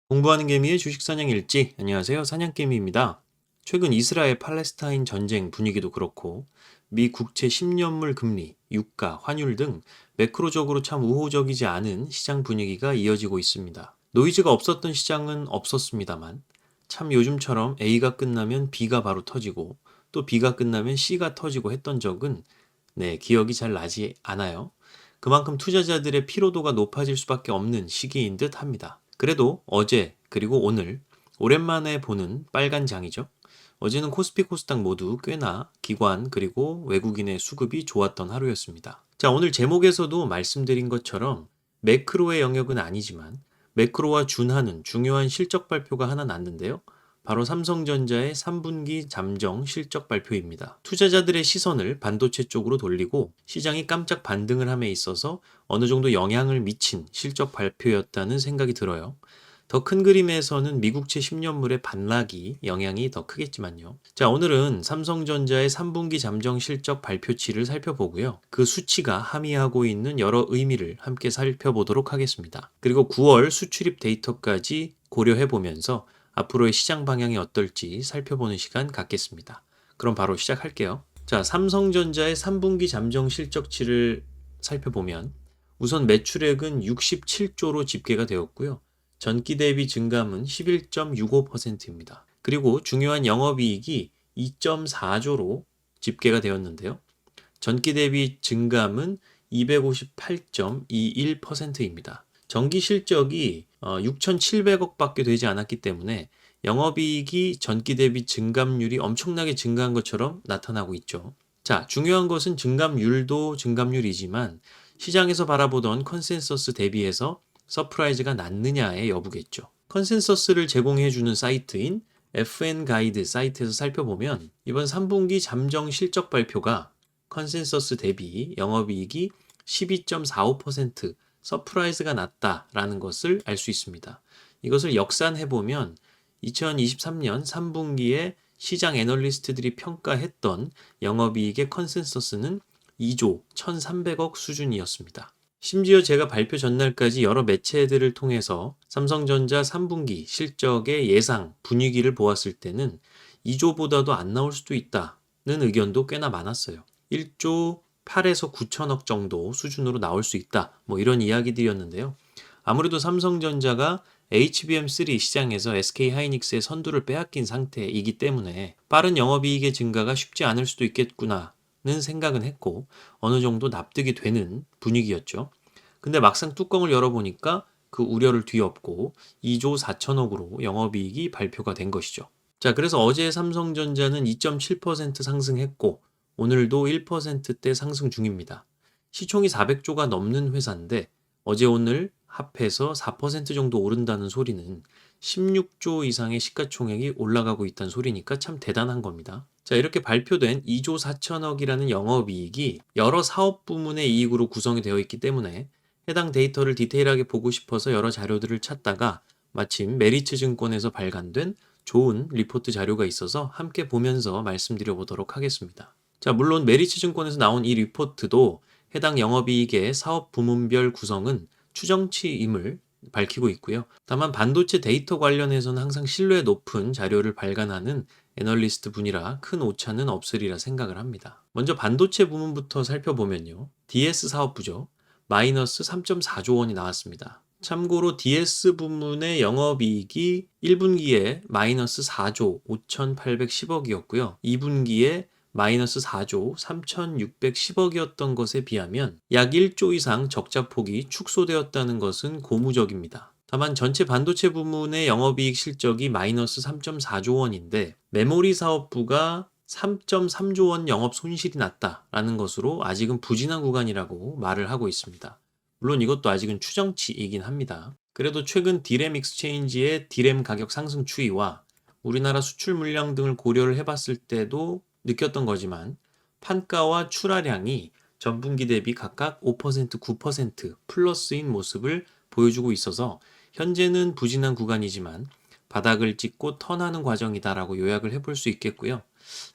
공부하는 개미의 주식 사냥 일지. 안녕하세요. 사냥개미입니다. 최근 이스라엘 팔레스타인 전쟁 분위기도 그렇고 미 국채 10년물 금리, 유가, 환율 등 매크로적으로 참 우호적이지 않은 시장 분위기가 이어지고 있습니다. 노이즈가 없었던 시장은 없었습니다만 참 요즘처럼 A가 끝나면 B가 바로 터지고 또 B가 끝나면 C가 터지고 했던 적은 기억이 잘 나지 않아요. 그만큼 투자자들의 피로도가 높아질 수밖에 없는 시기인 듯 합니다. 그래도 어제 그리고 오늘 오랜만에 보는 빨간 장이죠. 어제는 코스피 코스닥 모두 꽤나 기관 그리고 외국인의 수급이 좋았던 하루였습니다. 자, 오늘 제목에서도 말씀드린 것처럼 매크로의 영역은 아니지만 매크로와 준하는 중요한 실적 발표가 하나 났는데요. 바로 삼성전자의 3분기 잠정 실적 발표입니다. 투자자들의 시선을 반도체 쪽으로 돌리고 시장이 깜짝 반등을 함에 있어서 어느 정도 영향을 미친 실적 발표였다는 생각이 들어요. 더 큰 그림에서는 미국채 10년물의 반락이 영향이 더 크겠지만요. 자, 오늘은 삼성전자의 3분기 잠정 실적 발표치를 살펴보고요. 그 수치가 함의하고 있는 여러 의미를 함께 살펴보도록 하겠습니다. 그리고 9월 수출입 데이터까지 고려해보면서 앞으로의 시장 방향이 어떨지 살펴보는 시간 갖겠습니다. 그럼 바로 시작할게요. 자, 삼성전자의 3분기 잠정 실적치를 살펴보면 우선 매출액은 67조로 집계가 되었고요. 전기 대비 증감은 11.65%입니다. 그리고 중요한 영업이익이 2.4조로 집계가 되었는데요. 전기 대비 증감은 258.21%입니다. 정기 실적이 6,700억밖에 되지 않았기 때문에 영업이익이 전기 대비 증감률이 엄청나게 증가한 것처럼 나타나고 있죠. 자, 중요한 것은 증감률도 증감률이지만 시장에서 바라보던 컨센서스 대비해서 서프라이즈가 났느냐의 여부겠죠. 컨센서스를 제공해주는 사이트인 FN 가이드 사이트에서 살펴보면 이번 3분기 잠정 실적 발표가 컨센서스 대비 영업이익이 12.45% 서프라이즈가 났다라는 것을 알 수 있습니다. 이것을 역산해보면 2023년 3분기에 시장 애널리스트들이 평가했던 영업이익의 컨센서스는 2조 1,300억 수준이었습니다. 심지어 제가 발표 전날까지 여러 매체들을 통해서 삼성전자 3분기 실적의 예상 분위기를 보았을 때는 2조보다도 안 나올 수도 있다는 의견도 꽤나 많았어요. 1조 8에서 9천억 정도 수준으로 나올 수 있다. 이런 이야기들이었는데요. 아무래도 삼성전자가 HBM3 시장에서 SK하이닉스의 선두를 빼앗긴 상태이기 때문에 빠른 영업이익의 증가가 쉽지 않을 수도 있겠구나는 생각은 했고 어느 정도 납득이 되는 분위기였죠. 근데 막상 뚜껑을 열어보니까 그 우려를 뒤엎고 2조 4천억으로 영업이익이 발표가 된 것이죠. 자, 그래서 어제 삼성전자는 2.7% 상승했고 오늘도 1%대 상승 중입니다. 시총이 400조가 넘는 회사인데 어제 오늘 합해서 4% 정도 오른다는 소리는 16조 이상의 시가총액이 올라가고 있다는 소리니까 참 대단한 겁니다. 자, 이렇게 발표된 2조 4천억이라는 영업이익이 여러 사업 부문의 이익으로 구성이 되어 있기 때문에 해당 데이터를 디테일하게 보고 싶어서 여러 자료들을 찾다가 마침 메리츠 증권에서 발간된 좋은 리포트 자료가 있어서 함께 보면서 말씀드려 보도록 하겠습니다. 자, 물론 메리츠 증권에서 나온 이 리포트도 해당 영업이익의 사업 부문별 구성은 추정치임을 밝히고 있고요. 다만 반도체 데이터 관련해서는 항상 신뢰 높은 자료를 발간하는 애널리스트 분이라 큰 오차는 없으리라 생각을 합니다. 먼저 반도체 부문부터 살펴보면요. DS 사업부죠. 마이너스 3.4조 원이 나왔습니다. 참고로 DS 부문의 영업이익이 1분기에 마이너스 4조 5,810억이었고요. 2분기에 마이너스 4조 3,610억이었던 것에 비하면 약 1조 이상 적자폭이 축소되었다는 것은 고무적입니다. 다만 전체 반도체 부문의 영업이익 실적이 마이너스 3.4조 원인데 메모리 사업부가 3.3조 원 영업 손실이 났다라는 것으로 아직은 부진한 구간이라고 말을 하고 있습니다. 물론 이것도 아직은 추정치이긴 합니다. 그래도 최근 디램 익스체인지의 디램 가격 상승 추이와 우리나라 수출 물량 등을 고려를 해봤을 때도 느꼈던 거지만 판가와 출하량이 전분기 대비 각각 5%, 9% 플러스인 모습을 보여주고 있어서 현재는 부진한 구간이지만 바닥을 찍고 턴하는 과정이다라고 요약을 해볼 수 있겠고요.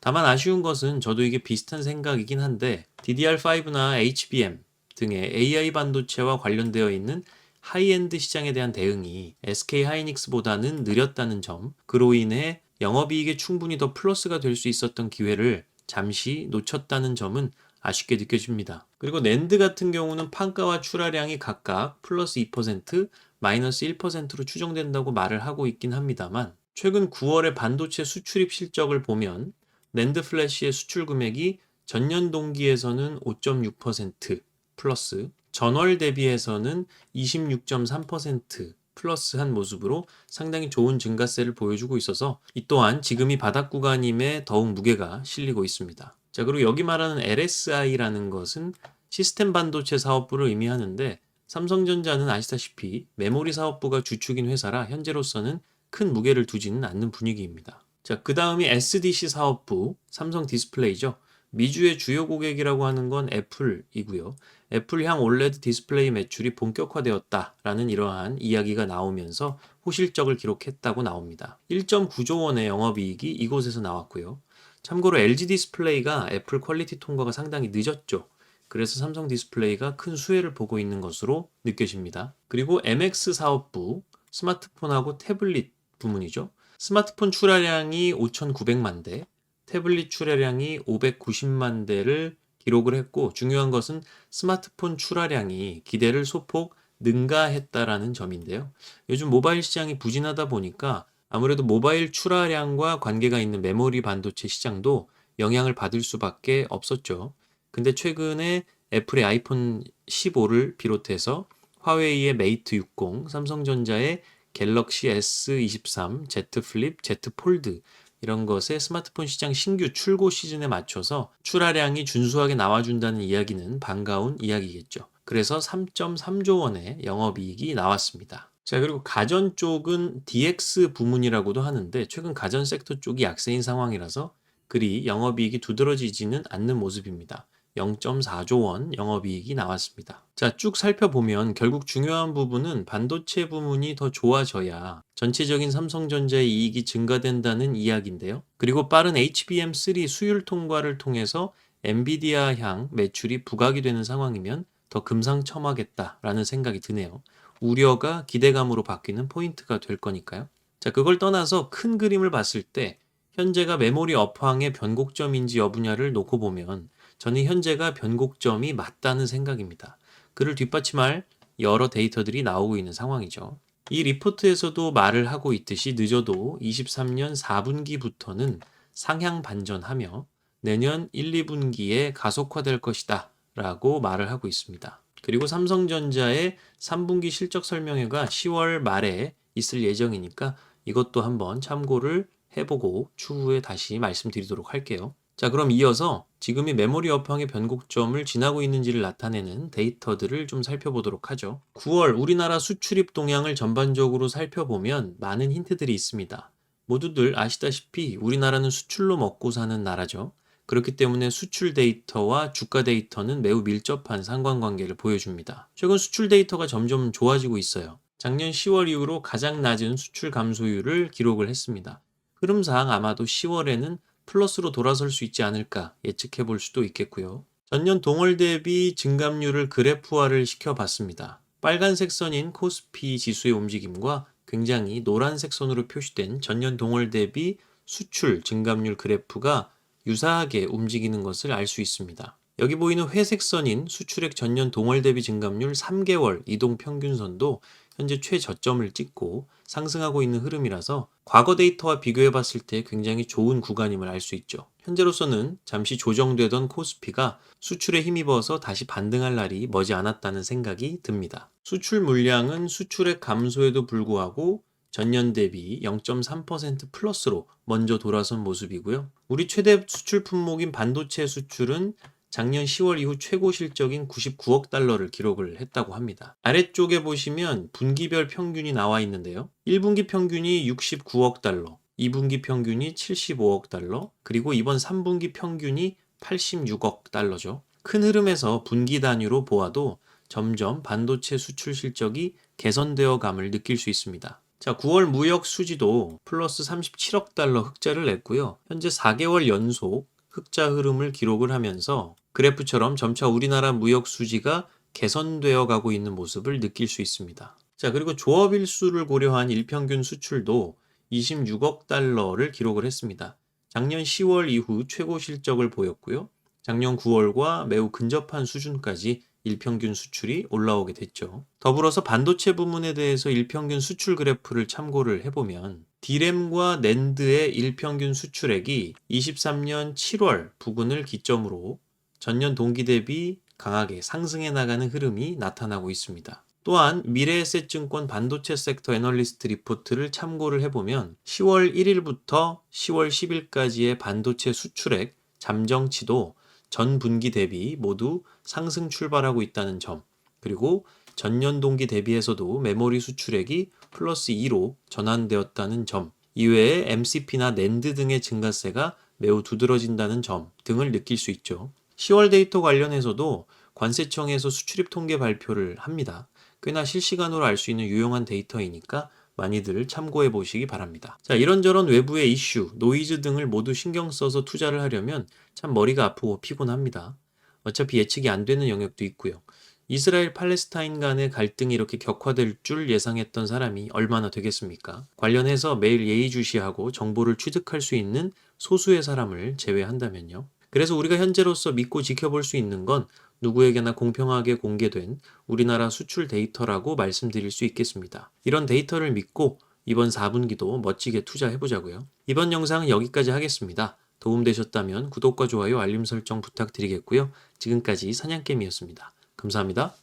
다만 아쉬운 것은 저도 이게 비슷한 생각이긴 한데 DDR5나 HBM 등의 AI 반도체와 관련되어 있는 하이엔드 시장에 대한 대응이 SK 하이닉스보다는 느렸다는 점, 그로 인해 영업이익에 충분히 더 플러스가 될 수 있었던 기회를 잠시 놓쳤다는 점은 아쉽게 느껴집니다. 그리고 낸드 같은 경우는 판가와 출하량이 각각 플러스 2%, 마이너스 1%로 추정된다고 말을 하고 있긴 합니다만 최근 9월의 반도체 수출입 실적을 보면 낸드 플래시의 수출 금액이 전년 동기에서는 5.6% 플러스, 전월 대비해서는 26.3% 플러스한 모습으로 상당히 좋은 증가세를 보여주고 있어서 이 또한 지금이 바닥 구간임에 더욱 무게가 실리고 있습니다. 자, 그리고 여기 말하는 LSI라는 것은 시스템 반도체 사업부를 의미하는데 삼성전자는 아시다시피 메모리 사업부가 주축인 회사라 현재로서는 큰 무게를 두지는 않는 분위기입니다. 자, 그 다음이 SDC 사업부, 삼성 디스플레이죠. 미주의 주요 고객이라고 하는 건 애플이고요. 애플향 올레드 디스플레이 매출이 본격화되었다라는 이러한 이야기가 나오면서 호실적을 기록했다고 나옵니다. 1.9조 원의 영업이익이 이곳에서 나왔고요. 참고로 LG 디스플레이가 애플 퀄리티 통과가 상당히 늦었죠. 그래서 삼성 디스플레이가 큰 수혜를 보고 있는 것으로 느껴집니다. 그리고 MX 사업부, 스마트폰하고 태블릿 부문이죠. 스마트폰 출하량이 5,900만 대, 태블릿 출하량이 590만 대를 기록을 했고 중요한 것은 스마트폰 출하량이 기대를 소폭 능가했다라는 점인데요. 요즘 모바일 시장이 부진하다 보니까 아무래도 모바일 출하량과 관계가 있는 메모리 반도체 시장도 영향을 받을 수밖에 없었죠. 근데 최근에 애플의 아이폰 15를 비롯해서 화웨이의 메이트 60, 삼성전자의 갤럭시 S23, Z 플립, Z 폴드 이런 것의 스마트폰 시장 신규 출고 시즌에 맞춰서 출하량이 준수하게 나와준다는 이야기는 반가운 이야기겠죠. 그래서 3.3조 원의 영업이익이 나왔습니다. 자, 그리고 가전 쪽은 DX 부문이라고도 하는데 최근 가전 섹터 쪽이 약세인 상황이라서 그리 영업이익이 두드러지지는 않는 모습입니다. 0.4조 원 영업이익이 나왔습니다. 자, 쭉 살펴보면 결국 중요한 부분은 반도체 부문이 더 좋아져야 전체적인 삼성전자의 이익이 증가된다는 이야기인데요. 그리고 빠른 HBM3 수율 통과를 통해서 엔비디아향 매출이 부각이 되는 상황이면 더 금상첨화겠다라는 생각이 드네요. 우려가 기대감으로 바뀌는 포인트가 될 거니까요. 자, 그걸 떠나서 큰 그림을 봤을 때 현재가 메모리 업황의 변곡점인지 여부냐를 놓고 보면 저는 현재가 변곡점이 맞다는 생각입니다. 그를 뒷받침할 여러 데이터들이 나오고 있는 상황이죠. 이 리포트에서도 말을 하고 있듯이 늦어도 23년 4분기부터는 상향 반전하며 내년 1, 2분기에 가속화될 것이다 라고 말을 하고 있습니다. 그리고 삼성전자의 3분기 실적 설명회가 10월 말에 있을 예정이니까 이것도 한번 참고를 해보고 추후에 다시 말씀드리도록 할게요. 자, 그럼 이어서 지금이 메모리 업황의 변곡점을 지나고 있는지를 나타내는 데이터들을 좀 살펴보도록 하죠. 9월 우리나라 수출입 동향을 전반적으로 살펴보면 많은 힌트들이 있습니다. 모두들 아시다시피 우리나라는 수출로 먹고 사는 나라죠. 그렇기 때문에 수출 데이터와 주가 데이터는 매우 밀접한 상관관계를 보여줍니다. 최근 수출 데이터가 점점 좋아지고 있어요. 작년 10월 이후로 가장 낮은 수출 감소율을 기록을 했습니다. 흐름상 아마도 10월에는 플러스로 돌아설 수 있지 않을까 예측해 볼 수도 있겠고요. 전년 동월 대비 증감률을 그래프화를 시켜봤습니다. 빨간색 선인 코스피 지수의 움직임과 굉장히 노란색 선으로 표시된 전년 동월 대비 수출 증감률 그래프가 유사하게 움직이는 것을 알 수 있습니다. 여기 보이는 회색 선인 수출액 전년 동월 대비 증감률 3개월 이동 평균선도 현재 최저점을 찍고 상승하고 있는 흐름이라서 과거 데이터와 비교해 봤을 때 굉장히 좋은 구간임을 알 수 있죠. 현재로서는 잠시 조정되던 코스피가 수출에 힘입어서 다시 반등할 날이 머지 않았다는 생각이 듭니다. 수출 물량은 수출액 감소에도 불구하고 전년 대비 0.3% 플러스로 먼저 돌아선 모습이고요. 우리 최대 수출 품목인 반도체 수출은 작년 10월 이후 최고 실적인 99억 달러를 기록을 했다고 합니다. 아래쪽에 보시면 분기별 평균이 나와 있는데요. 1분기 평균이 69억 달러, 2분기 평균이 75억 달러, 그리고 이번 3분기 평균이 86억 달러죠. 큰 흐름에서 분기 단위로 보아도 점점 반도체 수출 실적이 개선되어 감을 느낄 수 있습니다. 자, 9월 무역 수지도 플러스 37억 달러 흑자를 냈고요. 현재 4개월 연속 흑자 흐름을 기록을 하면서 그래프처럼 점차 우리나라 무역 수지가 개선되어 가고 있는 모습을 느낄 수 있습니다. 자, 그리고 조업 일수를 고려한 일평균 수출도 26억 달러를 기록을 했습니다. 작년 10월 이후 최고 실적을 보였고요. 작년 9월과 매우 근접한 수준까지 일평균 수출이 올라오게 됐죠. 더불어서 반도체 부문에 대해서 일평균 수출 그래프를 참고를 해보면 D램과 낸드의 일평균 수출액이 23년 7월 부근을 기점으로 전년 동기 대비 강하게 상승해 나가는 흐름이 나타나고 있습니다. 또한 미래에셋증권 반도체 섹터 애널리스트 리포트를 참고를 해보면 10월 1일부터 10월 10일까지의 반도체 수출액 잠정치도 전 분기 대비 모두 상승 출발하고 있다는 점, 그리고 전년 동기 대비해서도 메모리 수출액이 플러스 2로 전환되었다는 점, 이외에 MCP나 낸드 등의 증가세가 매우 두드러진다는 점 등을 느낄 수 있죠. 10월 데이터 관련해서도 관세청에서 수출입 통계 발표를 합니다. 꽤나 실시간으로 알 수 있는 유용한 데이터이니까 많이들 참고해 보시기 바랍니다. 자, 이런저런 외부의 이슈, 노이즈 등을 모두 신경 써서 투자를 하려면 참 머리가 아프고 피곤합니다. 어차피 예측이 안 되는 영역도 있고요. 이스라엘 팔레스타인 간의 갈등이 이렇게 격화될 줄 예상했던 사람이 얼마나 되겠습니까? 관련해서 매일 예의주시하고 정보를 취득할 수 있는 소수의 사람을 제외한다면요. 그래서 우리가 현재로서 믿고 지켜볼 수 있는 건 누구에게나 공평하게 공개된 우리나라 수출 데이터라고 말씀드릴 수 있겠습니다. 이런 데이터를 믿고 이번 4분기도 멋지게 투자해보자고요. 이번 영상은 여기까지 하겠습니다. 도움되셨다면 구독과 좋아요, 알림 설정 부탁드리겠고요. 지금까지 사냥개미였습니다. 감사합니다.